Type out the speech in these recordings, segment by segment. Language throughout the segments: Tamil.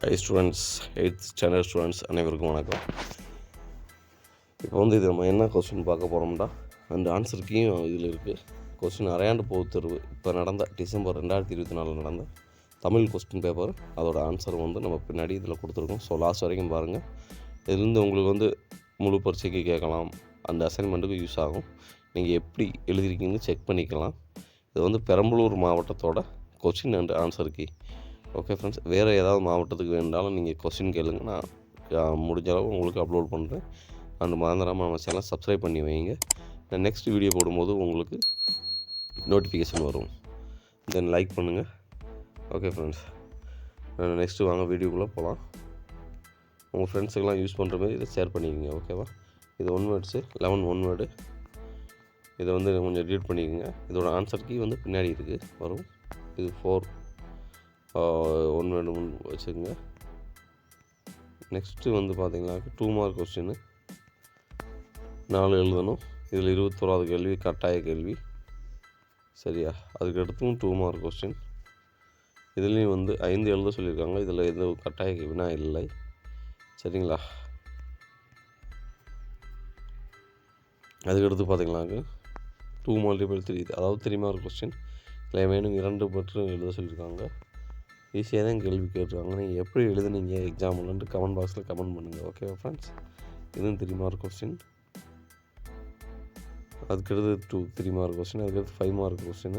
High students, 8th standard students அனைவருக்கும் வணக்கம். இப்போ வந்து இது நம்ம என்ன கொஸ்டின் பார்க்க போகிறோம்னா, அந்த ஆன்சர் கீயும் இதில் இருக்குது. கொஸ்டின் அரையாண்டு பொதுத் தேர்வு இப்போ நடந்த டிசம்பர் 2024 நடந்த தமிழ் கொஸ்டின் பேப்பர், அதோட ஆன்சர் வந்து நம்ம பின்னாடி இதில் கொடுத்துருக்கோம். ஸோ லாஸ்ட் வரைக்கும் பாருங்கள். இதுலேருந்து உங்களுக்கு வந்து முழு பரீட்சைக்கு கேட்கலாம், அந்த அசைன்மெண்ட்டுக்கு யூஸ் ஆகும். நீங்கள் எப்படி எழுதிருக்கீங்கன்னு செக் பண்ணிக்கலாம். இது வந்து பெரம்பலூர் மாவட்டத்தோட question and answer key. Okay friends, வேறு ஏதாவது மாவட்டத்துக்கு வேணுனாலும் நீங்கள் கொஸ்டின் கேளுங்க, நான் முடிஞ்ச அளவு உங்களுக்கு அப்லோட் பண்ணுறேன். அண்ட் மறந்துடாமல் நம்ம சேனலை சப்ஸ்கிரைப் பண்ணி வைங்க. நான் நெக்ஸ்ட் வீடியோ போடும்போது உங்களுக்கு நோட்டிஃபிகேஷன் வரும். தென் லைக் பண்ணுங்கள். ஓகே ஃப்ரெண்ட்ஸ், நெக்ஸ்ட்டு வாங்க வீடியோக்குள்ளே போகலாம். உங்கள் ஃப்ரெண்ட்ஸுக்கெல்லாம் யூஸ் பண்ணுற மாதிரி இதை ஷேர் பண்ணிக்கோங்க. ஓகேவா? இது 1 வேர்ட்ஸு, 11 1 வேர்டு. இதை வந்து கொஞ்சம் ரீட் பண்ணிக்கோங்க. இதோட ஆன்சர் கீ வந்து பின்னாடி இருக்குது வரும். இது 4 1 வேர்டு வச்சுக்கோங்க. நெக்ஸ்ட்டு வந்து பார்த்தீங்கன்னாக்க 2 மார்க் கொஸ்டின்னு 4 எழுதணும். இதில் 21வது கேள்வி கட்டாய கேள்வி. சரியா? அதுக்கடுத்தும் 2 மார்க் கொஸ்டின். இதுலேயும் வந்து 5 எழுத சொல்லியிருக்காங்க. இதில் எதுவும் கட்டாய வினா இல்லை. சரிங்களா? அதுக்கடுத்து பார்த்தீங்கன்னாக்க 2 மல்டிபிள் 3, அதாவது 3 மார்க் கொஸ்டின். இதில் வேணும் 2 மட்டும் எழுத சொல்லியிருக்காங்க. ஈஸியாக தான் கேள்வி கேட்டுருக்காங்க. நீங்கள் எப்படி எழுதுனீங்க எக்ஸாம்லன்ட்டு கமெண்ட் பாக்ஸில் கமெண்ட் பண்ணுங்கள். ஓகேவா ஃப்ரெண்ட்ஸ்? இதுவும் 3 மார்க் கொஸ்டின். அதுக்கடுத்து 3 மார்க் கொஸ்டின். அதுக்கடுத்து 5 மார்க் கொஸ்டின்.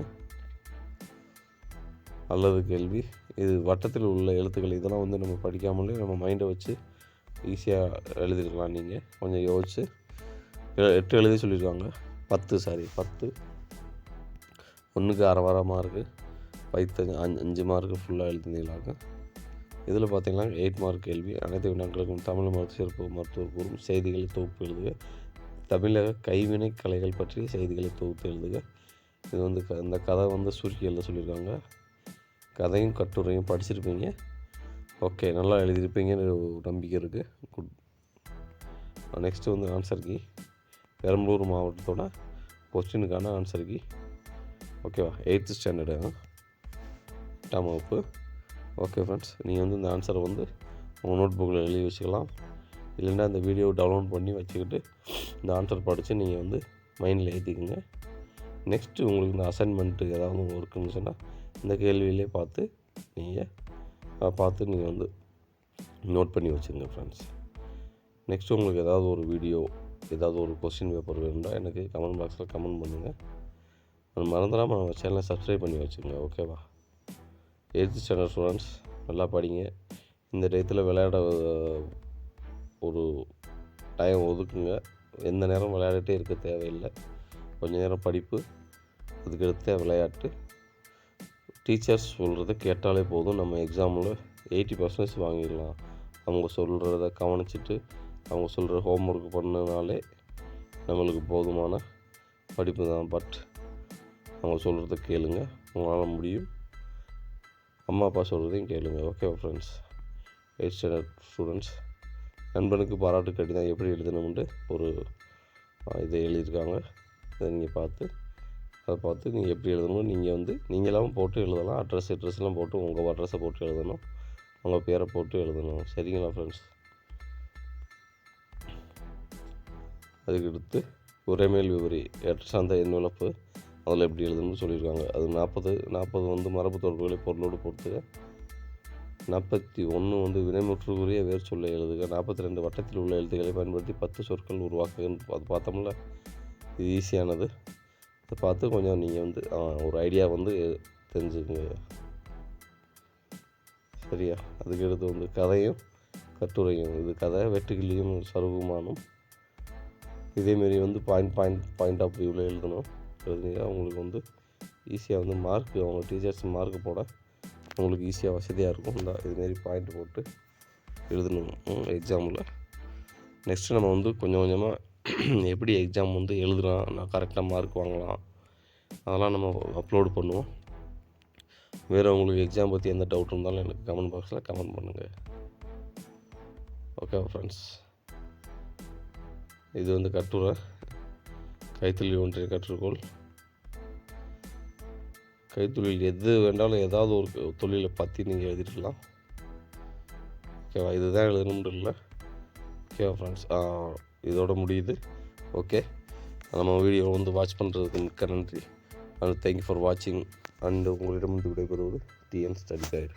அல்லது கேள்வி. இது வட்டத்தில் உள்ள எழுத்துக்கள். இதெல்லாம் வந்து நம்ம படிக்காமலே நம்ம மைண்டை வச்சு ஈஸியாக எழுதிருக்கலாம். நீங்கள் கொஞ்சம் யோசிச்சு 8 எழுதி சொல்லியிருக்காங்க. 10 ஒன்றுக்கு அரை மார்க்கு, 5 மார்க்கு ஃபுல்லாக எழுதினீங்களாங்க. இதில் பார்த்தீங்கன்னா 8 மார்க் கேள்வி. அனைத்து வினாக்களுக்கும் தமிழ் மருத்துவ மருத்துவர் கூறும் செய்திகளை தொகுப்பு எழுதுக. தமிழக கைவினை கலைகள் பற்றிய செய்திகளை தொகுத்து எழுதுக. இது வந்து இந்த கதை வந்து சுருக்கி எழுத சொல்லியிருக்காங்க. கதையும் கட்டுரையும் படிச்சிருப்பீங்க. ஓகே, நல்லா எழுதியிருப்பீங்கன்னு நம்பிக்கை இருக்குது. குட். நெக்ஸ்ட்டு வந்து ஆன்சர் கீ. பெரம்பலூர் மாவட்டத்தோட கொஸ்டினுக்கான ஆன்சர் கீ. ஓகேவா? 8th ஸ்டாண்டர்டு 8ஆம் வகுப்பு. ஓகே ஃப்ரெண்ட்ஸ், நீங்கள் வந்து இந்த ஆன்சரை வந்து உங்கள் நோட் புக்கில் எழுதி வச்சுக்கலாம். இல்லைன்னா இந்த வீடியோ டவுன்லோட் பண்ணி வச்சுக்கிட்டு இந்த ஆன்சர் படித்து நீங்கள் வந்து மைண்டில் ஏற்றிக்குங்க. நெக்ஸ்ட்டு உங்களுக்கு இந்த அசைன்மெண்ட்டு ஏதாவது ஒர்க் இருந்துச்சுன்னா இந்த கேள்வியிலே பார்த்து நீங்கள் வந்து நோட் பண்ணி வச்சுங்க ஃப்ரெண்ட்ஸ். நெக்ஸ்ட்டு உங்களுக்கு ஏதாவது ஒரு வீடியோ, ஏதாவது ஒரு கொஸ்டின் பேப்பர் வேணும்னா எனக்கு கமெண்ட் பாக்ஸில் கமெண்ட் பண்ணுங்கள். அது மறந்துடாமல் நம்ம சேனலை சப்ஸ்கிரைப் பண்ணி வச்சுக்கோங்க. ஓகேவா? 8th ஸ்டாண்டர்ட் ஸ்டூடெண்ட்ஸ், நல்லா படிங்க. இந்த டயத்தில் விளையாட ஒரு டைம் ஒதுக்குங்க. எந்த நேரம் விளையாடிட்டே இருக்க தேவையில்லை. கொஞ்சம் நேரம் படிப்பு, அதுக்கடுத்து விளையாட்டு. டீச்சர்ஸ் சொல்கிறத கேட்டாலே போதும், நம்ம எக்ஸாமில் 80% வாங்கிடலாம். அவங்க சொல்கிறத கவனிச்சிட்டு அவங்க சொல்கிற ஹோம்ஒர்க் பண்ணனாலே நம்மளுக்கு போதுமான படிப்பு தான். பட் அவங்க சொல்கிறத கேளுங்க, உங்களால் முடியும். அம்மா அப்பா சொல்கிறதையும் கேளுங்க. Okay friends, 8th standard students, நண்பனுக்கு பாராட்டு கடிதம் எப்படி எழுதணும்னு ஒரு இதை எழுதியிருக்காங்க. இதை நீங்கள் பார்த்து நீங்கள் எப்படி எழுதணும், நீங்கள் வந்து நீங்களாகவும் போட்டு எழுதலாம். அட்ரஸ்லாம் போட்டு உங்கள் அட்ரஸை போட்டு எழுதணும், உங்கள் பேரை போட்டு எழுதணும். சரிங்களா ஃப்ரெண்ட்ஸ்? அதுக்கடுத்து உரைமேல் விவரி ஏற்ற சார்ந்த எண்ணிழப்பு, அதில் எப்படி எழுதணும்னு சொல்லியிருக்காங்க. அது 40 வந்து மரபு தொடர்புகளை பொருளோடு பொறுத்துக. 41 வந்து வினைமுற்றுக்குரிய வேர் சொல்லை எழுதுக. 42 வட்டத்தில் உள்ள எழுத்துக்களை பயன்படுத்தி 10 சொற்கள் உருவாக்குன்னு அது பார்த்தோம்ல. இது ஈஸியானது. இதை பார்த்து கொஞ்சம் நீங்கள் வந்து ஒரு ஐடியா வந்து தெரிஞ்சுக்குங்க. சரியா? அதுக்கடுத்து வந்து கதையும் கட்டுரையும். இது கதை வெட்டுக்கிளியும் சருகுமானும். இதேமாரி வந்து பாயிண்ட் ஆஃப் வியூவில் எழுதணும். அவங்களுக்கு வந்து ஈஸியாக வந்து மார்க்கு, அவங்க டீச்சர்ஸ் மார்க்கு போட உங்களுக்கு ஈஸியாக வசதியாக இருக்கும். இதுமாரி பாயிண்ட் போட்டு எழுதணும் எக்ஸாமில். நெக்ஸ்ட்டு நம்ம வந்து கொஞ்சம் கொஞ்சமாக எப்படி எக்ஸாம் வந்து எழுதுலாம், நான் கரெக்டாக மார்க் வாங்கலாம், அதெல்லாம் நம்ம அப்லோடு பண்ணுவோம். வேறு உங்களுக்கு எக்ஸாம் பற்றி எந்த டவுட் இருந்தாலும் எனக்கு கமெண்ட் பாக்ஸில் கமெண்ட் பண்ணுங்கள். ஓகே ஃப்ரெண்ட்ஸ், இது வந்து கட்டுரை. கைத்தொழில் ஒன்றிய கற்றுக்கோள். கைத்தொழில் எது வேண்டாலும் ஏதாவது ஒரு தொழிலை பற்றி நீங்கள் எழுதிருக்கலாம். ஓகேவா? இதுதான் எழுதணும்னு இல்லை. ஓகேவா ஃப்ரெண்ட்ஸ்? இதோட முடியுது. ஓகே, நம்ம வீடியோ வாட்ச் பண்ணுறதுக்கு மிக்க நன்றி. அண்ட் தேங்க்யூ ஃபார் வாட்சிங். அண்ட் உங்களிடம் விடைபெறுவது டிஎன் ஸ்டடி கைடு.